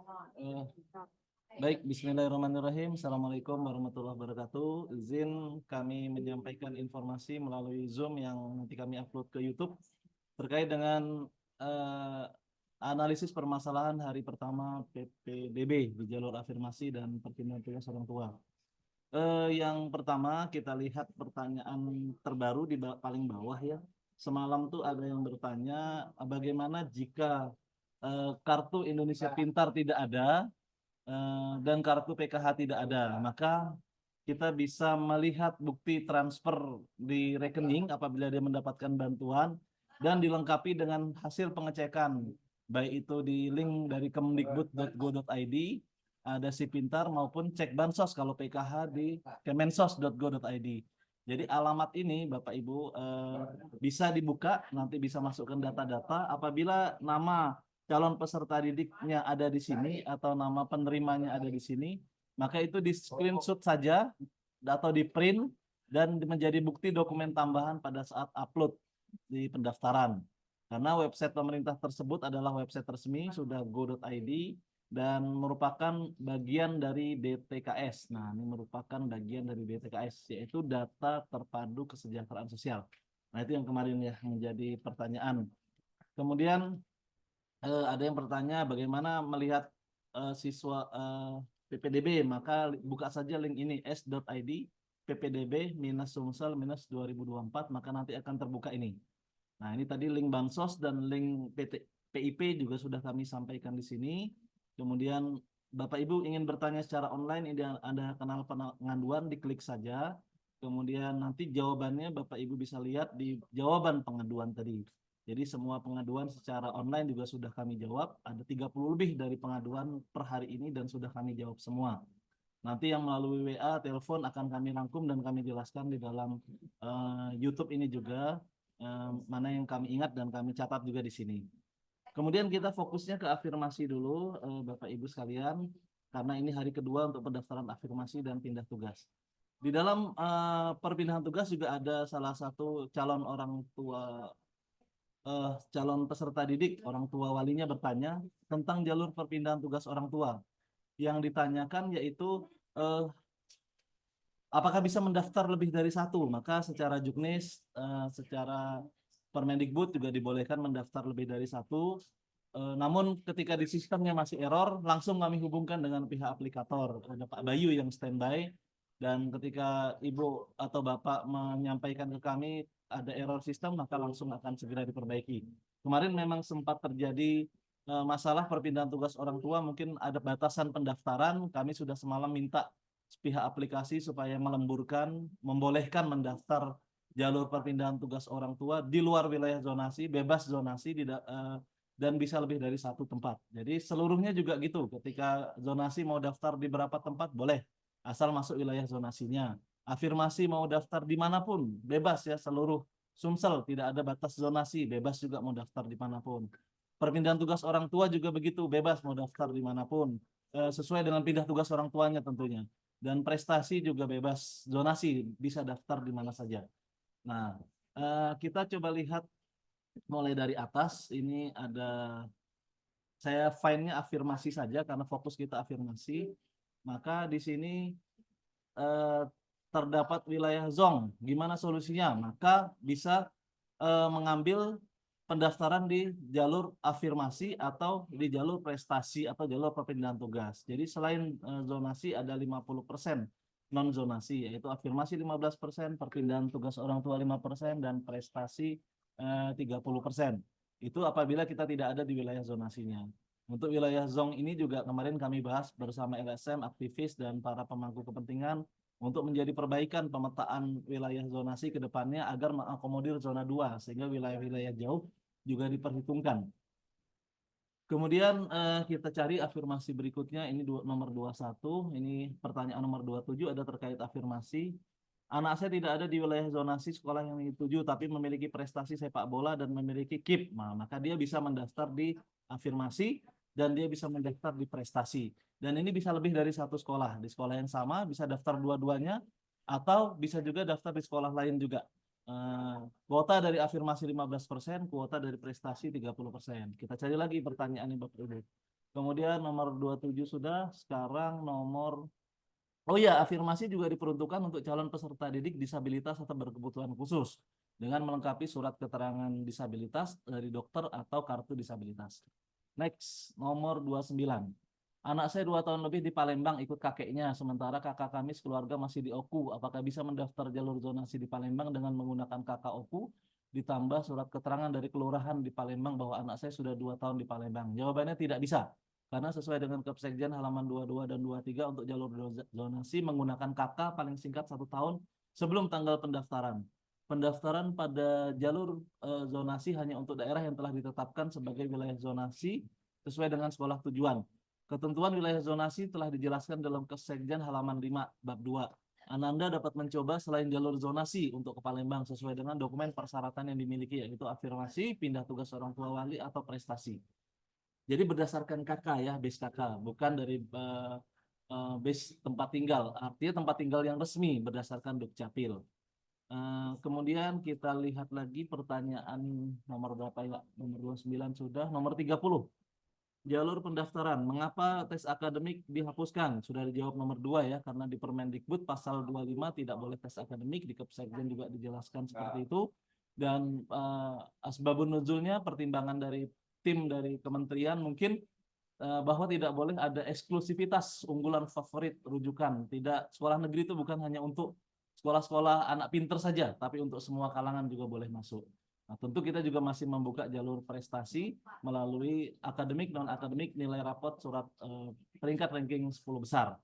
Eh, Baik, Bismillahirrahmanirrahim. Assalamualaikum warahmatullahi wabarakatuh. Izin kami menyampaikan informasi melalui Zoom yang nanti kami upload ke YouTube terkait dengan eh, analisis permasalahan hari pertama PPDB di jalur afirmasi dan perpindahan tugas orang tua. Yang pertama kita lihat pertanyaan terbaru di paling bawah ya. Semalam tuh ada yang bertanya bagaimana jika kartu Indonesia Pintar tidak ada dan kartu PKH tidak ada, maka kita bisa melihat bukti transfer di rekening apabila dia mendapatkan bantuan dan dilengkapi dengan hasil pengecekan, baik itu di link dari kemdikbud.go.id, ada si pintar maupun cek bansos kalau PKH di kemensos.go.id. Jadi alamat ini Bapak Ibu bisa dibuka, nanti bisa masukkan data-data apabila nama calon peserta didiknya ada di sini atau nama penerimanya ada di sini, maka itu di screenshot saja atau di print dan menjadi bukti dokumen tambahan pada saat upload di pendaftaran. Karena website pemerintah tersebut adalah website resmi sudah go.id dan merupakan bagian dari DTKS. Nah, ini merupakan bagian dari DTKS, yaitu Data Terpadu Kesejahteraan Sosial. Nah, itu yang kemarin ya menjadi pertanyaan. Kemudian ada yang bertanya bagaimana melihat siswa PPDB, maka buka saja link ini s.id PPDB minus Sumsel minus 2024, maka nanti akan terbuka ini. Nah, ini tadi link bansos dan link PIP juga sudah kami sampaikan di sini. Kemudian Bapak Ibu ingin bertanya secara online, ini ada kanal pengaduan, diklik saja. Kemudian nanti jawabannya Bapak Ibu bisa lihat di jawaban pengaduan tadi. Jadi semua pengaduan secara online juga sudah kami jawab. Ada 30 lebih dari pengaduan per hari ini dan sudah kami jawab semua. Nanti yang melalui WA, telepon akan kami rangkum dan kami jelaskan di dalam YouTube ini juga, mana yang kami ingat dan kami catat juga di sini. Kemudian kita fokusnya ke afirmasi dulu, Bapak Ibu sekalian, karena ini hari kedua untuk pendaftaran afirmasi dan pindah tugas. Di dalam perpindahan tugas juga ada salah satu calon orang tua, calon peserta didik, orang tua walinya bertanya tentang jalur perpindahan tugas orang tua. Yang ditanyakan yaitu apakah bisa mendaftar lebih dari satu? Maka secara juknis, secara Permendikbud juga dibolehkan mendaftar lebih dari satu. Namun ketika di sistemnya masih error, langsung kami hubungkan dengan pihak aplikator. Ada Pak Bayu yang standby. Dan ketika Ibu atau Bapak menyampaikan ke kami ada error sistem, maka langsung akan segera diperbaiki. Kemarin memang sempat terjadi masalah perpindahan tugas orang tua, mungkin ada batasan pendaftaran. Kami sudah semalam minta pihak aplikasi supaya melemburkan, membolehkan mendaftar jalur perpindahan tugas orang tua di luar wilayah zonasi, bebas zonasi, dan bisa lebih dari satu tempat. Jadi seluruhnya juga gitu, ketika zonasi mau daftar di berapa tempat boleh, asal masuk wilayah zonasinya. Afirmasi mau daftar dimanapun, bebas ya, seluruh Sumsel, tidak ada batas zonasi, bebas juga mau daftar dimanapun. Perpindahan tugas orang tua juga begitu, bebas mau daftar dimanapun, sesuai dengan pindah tugas orang tuanya tentunya. Dan prestasi juga bebas zonasi, bisa daftar di mana saja. Nah, kita coba lihat mulai dari atas. Ini ada, saya file-nya afirmasi saja karena fokus kita afirmasi. Maka di sini eh, terdapat wilayah zong. Gimana solusinya? Maka bisa mengambil pendaftaran di jalur afirmasi atau di jalur prestasi atau jalur perpindahan tugas. Jadi selain zonasi ada 50% non zonasi, yaitu afirmasi 15%, perpindahan tugas orang tua 5%, dan prestasi 30%. Itu apabila kita tidak ada di wilayah zonasinya. Untuk wilayah zong ini juga kemarin kami bahas bersama LSM, aktivis, dan para pemangku kepentingan untuk menjadi perbaikan pemetaan wilayah zonasi ke depannya agar mengakomodir zona 2 sehingga wilayah-wilayah jauh juga diperhitungkan. Kemudian kita cari afirmasi berikutnya, ini nomor 21, ini pertanyaan nomor 27 ada terkait afirmasi. Anak saya tidak ada di wilayah zonasi sekolah yang dituju tapi memiliki prestasi sepak bola dan memiliki KIP. Nah, maka dia bisa mendaftar di afirmasi dan dia bisa mendaftar di prestasi. Dan ini bisa lebih dari satu sekolah. Di sekolah yang sama bisa daftar dua-duanya atau bisa juga daftar di sekolah lain juga. Kuota dari afirmasi 15%, kuota dari prestasi 30%. Kita cari lagi pertanyaannya Bapak Ibu. Kemudian nomor 27 sudah, sekarang nomor. Oh ya, afirmasi juga diperuntukkan untuk calon peserta didik disabilitas atau berkebutuhan khusus dengan melengkapi surat keterangan disabilitas dari dokter atau kartu disabilitas. Next, nomor 29. Anak saya 2 tahun lebih di Palembang ikut kakeknya, sementara kakak kami sekeluarga masih di Oku. Apakah bisa mendaftar jalur zonasi di Palembang dengan menggunakan kakak Oku, ditambah surat keterangan dari kelurahan di Palembang bahwa anak saya sudah 2 tahun di Palembang? Jawabannya tidak bisa. Karena sesuai dengan Kepsekjen halaman 22 dan 23 untuk jalur zonasi menggunakan KK paling singkat 1 tahun sebelum tanggal pendaftaran. Pendaftaran pada jalur zonasi hanya untuk daerah yang telah ditetapkan sebagai wilayah zonasi sesuai dengan sekolah tujuan. Ketentuan wilayah zonasi telah dijelaskan dalam Kepsekjen halaman 5 bab 2. Ananda dapat mencoba selain jalur zonasi untuk ke Palembang sesuai dengan dokumen persyaratan yang dimiliki, yaitu afirmasi, pindah tugas orang tua wali, atau prestasi. Jadi berdasarkan KK ya, base KK, bukan dari base tempat tinggal. Artinya tempat tinggal yang resmi berdasarkan Dukcapil. Kemudian kita lihat lagi pertanyaan nomor berapa ya? Nomor 29 sudah, nomor 30. Jalur pendaftaran. Mengapa tes akademik dihapuskan? Sudah dijawab nomor 2 ya, karena di Permendikbud pasal 25 tidak boleh tes akademik, di Kepsekjen juga dijelaskan seperti itu. Dan asbabun nuzulnya pertimbangan dari tim dari kementerian mungkin bahwa tidak boleh ada eksklusivitas unggulan favorit rujukan. Tidak, sekolah negeri itu bukan hanya untuk sekolah-sekolah anak pinter saja, tapi untuk semua kalangan juga boleh masuk. Nah, tentu kita juga masih membuka jalur prestasi melalui akademik, non-akademik, nilai rapot, surat peringkat ranking 10 besar.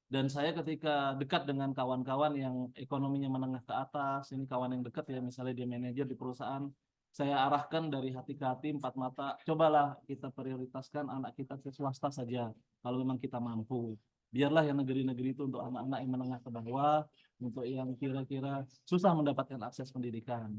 Dan saya ketika dekat dengan kawan-kawan yang ekonominya menengah ke atas, ini kawan yang dekat ya, misalnya dia manajer di perusahaan, saya arahkan dari hati ke hati, empat mata, cobalah kita prioritaskan anak kita ke swasta saja, kalau memang kita mampu. Biarlah yang negeri-negeri itu untuk anak-anak yang menengah ke bawah, untuk yang kira-kira susah mendapatkan akses pendidikan.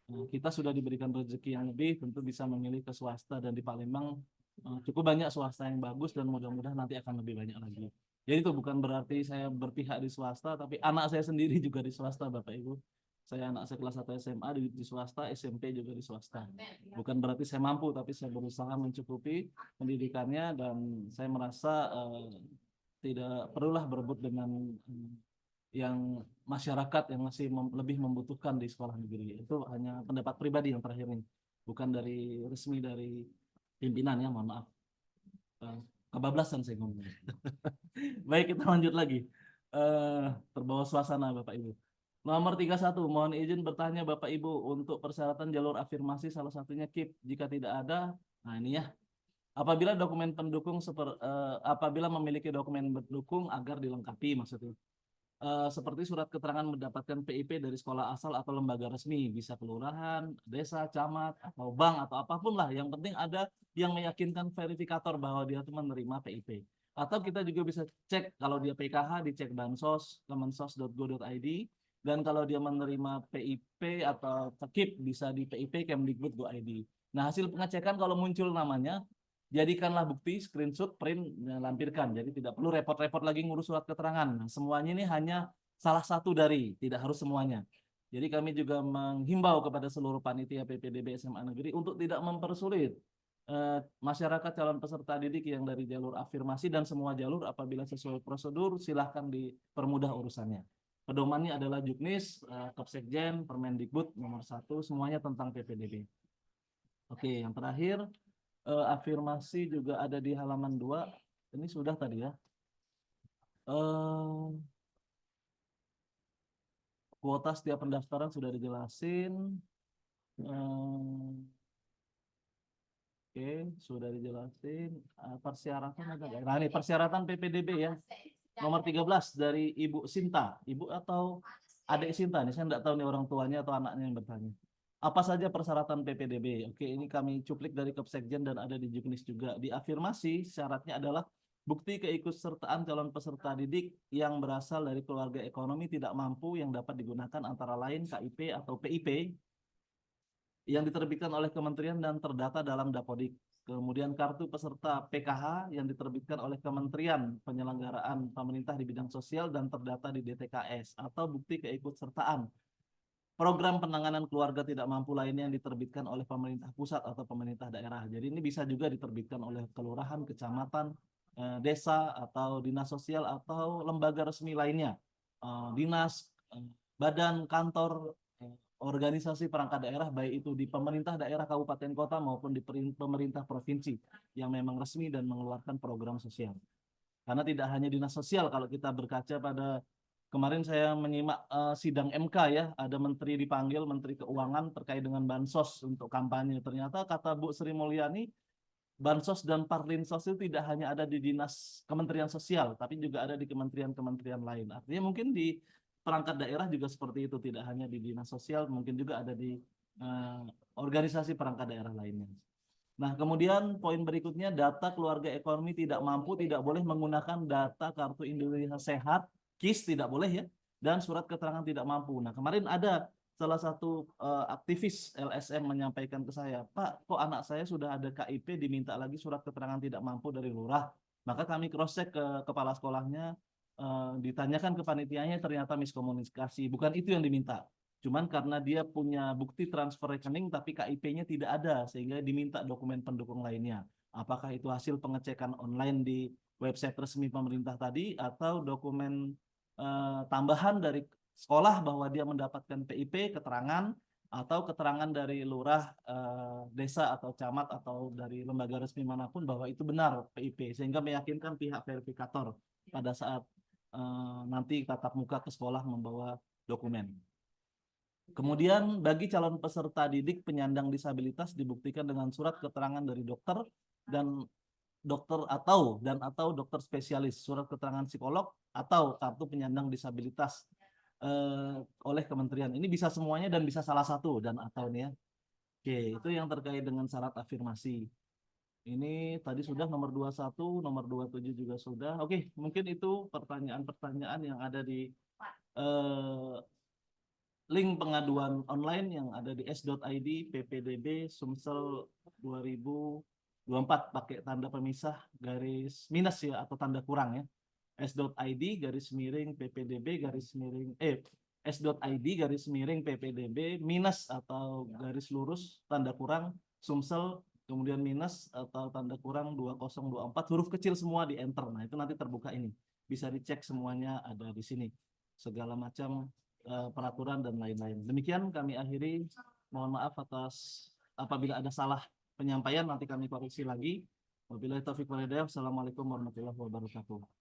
Nah, kita sudah diberikan rezeki yang lebih, tentu bisa memilih ke swasta, dan di Palembang cukup banyak swasta yang bagus, dan mudah-mudahan nanti akan lebih banyak lagi. Jadi itu bukan berarti saya berpihak di swasta, tapi anak saya sendiri juga di swasta, Bapak Ibu. Saya anak saya kelas 1 SMA di swasta, SMP juga di swasta. Bukan berarti saya mampu, tapi saya berusaha mencukupi pendidikannya, dan saya merasa tidak perlulah berebut dengan yang masyarakat yang masih lebih membutuhkan di sekolah negeri. Itu hanya pendapat pribadi yang terakhir ini, bukan dari resmi dari pimpinan ya, mohon maaf. Kebablasan saya ngomong. Baik, kita lanjut lagi. Terbawa suasana Bapak Ibu. Nomor 31, mohon izin bertanya Bapak Ibu, untuk persyaratan jalur afirmasi salah satunya KIP. Jika tidak ada, nah ini ya. Apabila memiliki dokumen pendukung agar dilengkapi maksudnya. Seperti surat keterangan mendapatkan PIP dari sekolah asal atau lembaga resmi, bisa kelurahan, desa, camat, atau bank, atau apapun lah. Yang penting ada yang meyakinkan verifikator bahwa dia itu menerima PIP. Atau kita juga bisa cek kalau dia PKH, dicek Bansos, kemensos.go.id, dan kalau dia menerima PIP atau KIP bisa di PIP Kemdikbud.go.id. Nah, hasil pengecekan kalau muncul namanya, jadikanlah bukti, screenshot, print, lampirkan. Jadi tidak perlu repot-repot lagi ngurus surat keterangan. Nah, semuanya ini hanya salah satu dari, tidak harus semuanya. Jadi kami juga menghimbau kepada seluruh panitia PPDB SMA Negeri untuk tidak mempersulit masyarakat calon peserta didik yang dari jalur afirmasi dan semua jalur. Apabila sesuai prosedur, silahkan dipermudah urusannya. Pedomannya adalah Juknis, Kepsekjen, Permendikbud nomor 1, semuanya tentang PPDB. Oke, yang terakhir, afirmasi juga ada di halaman 2. Ini sudah tadi ya. Kuota setiap pendaftaran sudah dijelasin. Oke, sudah dijelasin. Persyaratan ada nggak? Nah, ini persyaratan PPDB ya. Nomor 13 dari Ibu Sinta. Ibu atau adik Sinta nih, saya nggak tahu nih orang tuanya atau anaknya yang bertanya. Apa saja persyaratan PPDB? Oke, ini kami cuplik dari Kepsekjen dan ada di Juknis juga. Di afirmasi, syaratnya adalah bukti keikutsertaan calon peserta didik yang berasal dari keluarga ekonomi tidak mampu yang dapat digunakan antara lain KIP atau PIP yang diterbitkan oleh kementerian dan terdata dalam Dapodik. Kemudian kartu peserta PKH yang diterbitkan oleh Kementerian Penyelenggaraan Pemerintah di bidang sosial dan terdata di DTKS, atau bukti keikutsertaan program penanganan keluarga tidak mampu lainnya yang diterbitkan oleh pemerintah pusat atau pemerintah daerah. Jadi ini bisa juga diterbitkan oleh kelurahan, kecamatan, desa, atau dinas sosial, atau lembaga resmi lainnya. Dinas, badan, kantor, organisasi perangkat daerah, baik itu di pemerintah daerah kabupaten kota maupun di pemerintah provinsi yang memang resmi dan mengeluarkan program sosial. Karena tidak hanya dinas sosial, kalau kita berkaca pada kemarin saya menyimak sidang MK ya, ada menteri dipanggil, Menteri Keuangan terkait dengan bansos untuk kampanye. Ternyata kata Bu Sri Mulyani, bansos dan parlinsos itu tidak hanya ada di dinas Kementerian Sosial, tapi juga ada di kementerian-kementerian lain. Artinya mungkin di perangkat daerah juga seperti itu, tidak hanya di dinas sosial, mungkin juga ada di uh, organisasi perangkat daerah lainnya. Nah, kemudian poin berikutnya, data keluarga ekonomi tidak mampu tidak boleh menggunakan data kartu Indonesia Sehat, KIS tidak boleh ya, dan surat keterangan tidak mampu. Nah, kemarin ada salah satu aktivis LSM menyampaikan ke saya, Pak, kok anak saya sudah ada KIP diminta lagi surat keterangan tidak mampu dari lurah. Maka kami cross check ke kepala sekolahnya, ditanyakan ke panitianya, ternyata miskomunikasi, bukan itu yang diminta. Cuman karena dia punya bukti transfer rekening tapi KIP-nya tidak ada sehingga diminta dokumen pendukung lainnya. Apakah itu hasil pengecekan online di website resmi pemerintah tadi atau dokumen tambahan dari sekolah bahwa dia mendapatkan PIP, keterangan atau keterangan dari lurah, desa atau camat atau dari lembaga resmi manapun bahwa itu benar PIP sehingga meyakinkan pihak verifikator pada saat nanti tatap muka ke sekolah membawa dokumen. Kemudian bagi calon peserta didik penyandang disabilitas dibuktikan dengan surat keterangan dari dokter dan atau dokter spesialis, surat keterangan psikolog atau kartu penyandang disabilitas oleh kementerian. Ini bisa semuanya dan bisa salah satu dan atau nih ya. Oke, itu yang terkait dengan syarat afirmasi. Ini tadi sudah nomor 21, nomor 27 juga sudah. Oke, mungkin itu pertanyaan-pertanyaan yang ada di eh, link pengaduan online yang ada di s.id ppdb Sumsel 2024 pakai tanda pemisah garis minus ya atau tanda kurang ya, s.id garis miring ppdb garis miring s.id garis miring ppdb minus atau garis lurus tanda kurang Sumsel kemudian minus atau tanda kurang 2024 huruf kecil semua di enter. Nah itu nanti terbuka, ini bisa dicek semuanya ada di sini segala macam peraturan dan lain-lain. Demikian kami akhiri. Mohon maaf atas apabila ada salah penyampaian, nanti kami koreksi lagi. Wabillahi taufiq wal hidayah. Assalamualaikum warahmatullahi wabarakatuh.